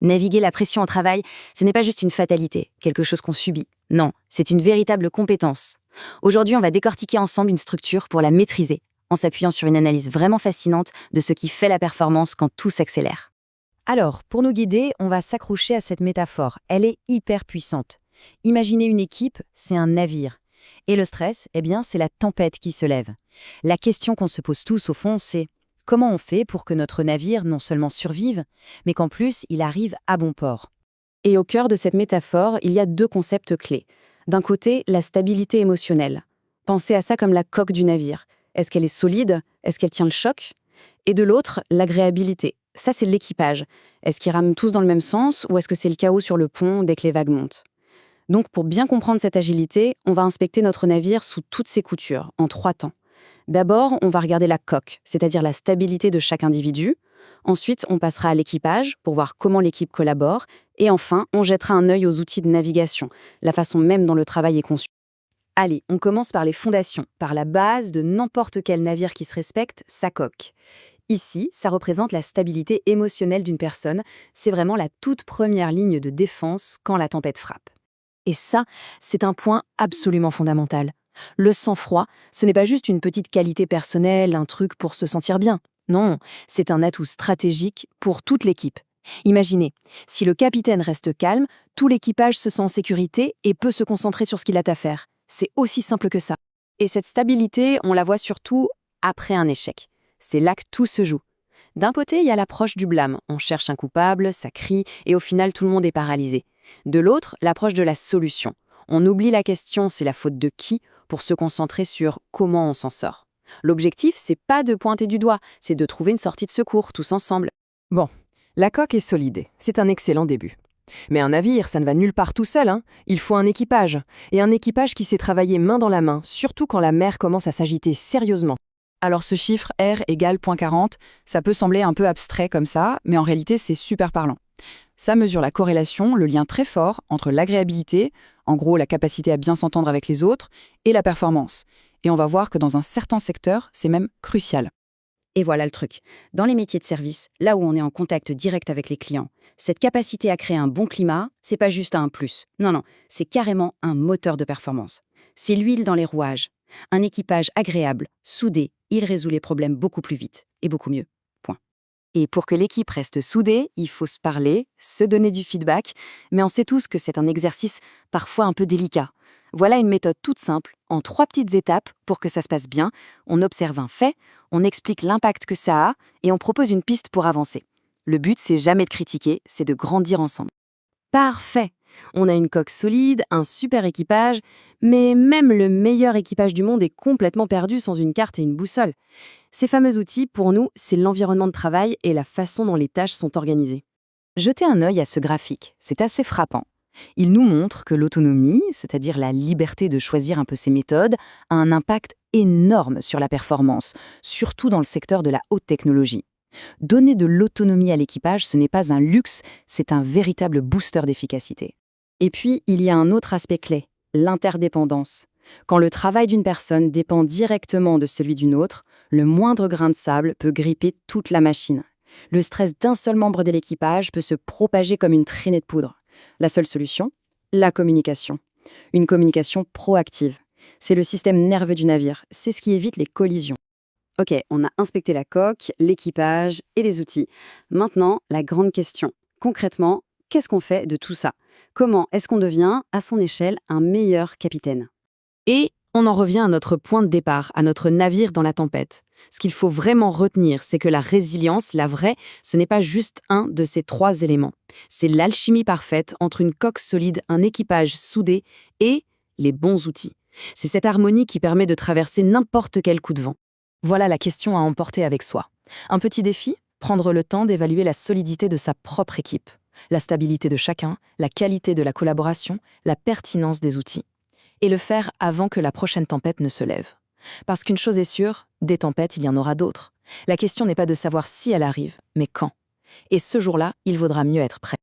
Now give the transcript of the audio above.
Naviguer la pression au travail, ce n'est pas juste une fatalité, quelque chose qu'on subit. Non, c'est une véritable compétence. Aujourd'hui, on va décortiquer ensemble une structure pour la maîtriser, en s'appuyant sur une analyse vraiment fascinante de ce qui fait la performance quand tout s'accélère. Alors, pour nous guider, on va s'accrocher à cette métaphore. Elle est hyper puissante. Imaginez une équipe, c'est un navire. Et le stress, eh bien, c'est la tempête qui se lève. La question qu'on se pose tous, au fond, c'est comment on fait pour que notre navire non seulement survive, mais qu'en plus, il arrive à bon port. Et au cœur de cette métaphore, il y a deux concepts clés. D'un côté, la stabilité émotionnelle. Pensez à ça comme la coque du navire. Est-ce qu'elle est solide? Est-ce qu'elle tient le choc? Et de l'autre, l'agréabilité. Ça, c'est l'équipage. Est-ce qu'ils rament tous dans le même sens ou est-ce que c'est le chaos sur le pont dès que les vagues montent? Donc, pour bien comprendre cette agilité, on va inspecter notre navire sous toutes ses coutures, en 3 temps. D'abord, on va regarder la coque, c'est-à-dire la stabilité de chaque individu. Ensuite, on passera à l'équipage pour voir comment l'équipe collabore. Et enfin, on jettera un œil aux outils de navigation, la façon même dont le travail est conçu. Allez, on commence par les fondations, par la base de n'importe quel navire qui se respecte, sa coque. Ici, ça représente la stabilité émotionnelle d'une personne. C'est vraiment la toute première ligne de défense quand la tempête frappe. Et ça, c'est un point absolument fondamental. Le sang-froid, ce n'est pas juste une petite qualité personnelle, un truc pour se sentir bien. Non, c'est un atout stratégique pour toute l'équipe. Imaginez, si le capitaine reste calme, tout l'équipage se sent en sécurité et peut se concentrer sur ce qu'il a à faire. C'est aussi simple que ça. Et cette stabilité, on la voit surtout après un échec. C'est là que tout se joue. D'un côté, il y a l'approche du blâme. On cherche un coupable, ça crie, et au final, tout le monde est paralysé. De l'autre, l'approche de la solution. On oublie la question c'est la faute de qui pour se concentrer sur comment on s'en sort. L'objectif, c'est pas de pointer du doigt, c'est de trouver une sortie de secours, tous ensemble. Bon, la coque est solide, c'est un excellent début. Mais un navire, ça ne va nulle part tout seul, hein. Il faut un équipage. Et un équipage qui sait travailler main dans la main, surtout quand la mer commence à s'agiter sérieusement. Alors ce chiffre R égale 0,40, ça peut sembler un peu abstrait comme ça, mais en réalité c'est super parlant. Ça mesure la corrélation, le lien très fort entre l'agréabilité, en gros la capacité à bien s'entendre avec les autres, et la performance. Et on va voir que dans un certain secteur, c'est même crucial. Et voilà le truc. Dans les métiers de service, là où on est en contact direct avec les clients, cette capacité à créer un bon climat, c'est pas juste un plus. Non, non, c'est carrément un moteur de performance. C'est l'huile dans les rouages. Un équipage agréable, soudé, il résout les problèmes beaucoup plus vite et beaucoup mieux. Point. Et pour que l'équipe reste soudée, il faut se parler, se donner du feedback, mais on sait tous que c'est un exercice parfois un peu délicat. Voilà une méthode toute simple, en 3 petites étapes pour que ça se passe bien. On observe un fait, on explique l'impact que ça a et on propose une piste pour avancer. Le but, c'est jamais de critiquer, c'est de grandir ensemble. Parfait! On a une coque solide, un super équipage, mais même le meilleur équipage du monde est complètement perdu sans une carte et une boussole. Ces fameux outils, pour nous, c'est l'environnement de travail et la façon dont les tâches sont organisées. Jetez un œil à ce graphique, c'est assez frappant. Il nous montre que l'autonomie, c'est-à-dire la liberté de choisir un peu ses méthodes, a un impact énorme sur la performance, surtout dans le secteur de la haute technologie. Donner de l'autonomie à l'équipage, ce n'est pas un luxe, c'est un véritable booster d'efficacité. Et puis, il y a un autre aspect clé, l'interdépendance. Quand le travail d'une personne dépend directement de celui d'une autre, le moindre grain de sable peut gripper toute la machine. Le stress d'un seul membre de l'équipage peut se propager comme une traînée de poudre. La seule solution, la communication. Une communication proactive. C'est le système nerveux du navire, c'est ce qui évite les collisions. Ok, on a inspecté la coque, l'équipage et les outils. Maintenant, la grande question. Concrètement, qu'est-ce qu'on fait de tout ça? Comment est-ce qu'on devient, à son échelle, un meilleur capitaine? Et on en revient à notre point de départ, à notre navire dans la tempête. Ce qu'il faut vraiment retenir, c'est que la résilience, la vraie, ce n'est pas juste un de ces 3 éléments. C'est l'alchimie parfaite entre une coque solide, un équipage soudé et les bons outils. C'est cette harmonie qui permet de traverser n'importe quel coup de vent. Voilà la question à emporter avec soi. Un petit défi, prendre le temps d'évaluer la solidité de sa propre équipe, la stabilité de chacun, la qualité de la collaboration, la pertinence des outils. Et le faire avant que la prochaine tempête ne se lève. Parce qu'une chose est sûre, des tempêtes, il y en aura d'autres. La question n'est pas de savoir si elle arrive, mais quand. Et ce jour-là, il vaudra mieux être prêt.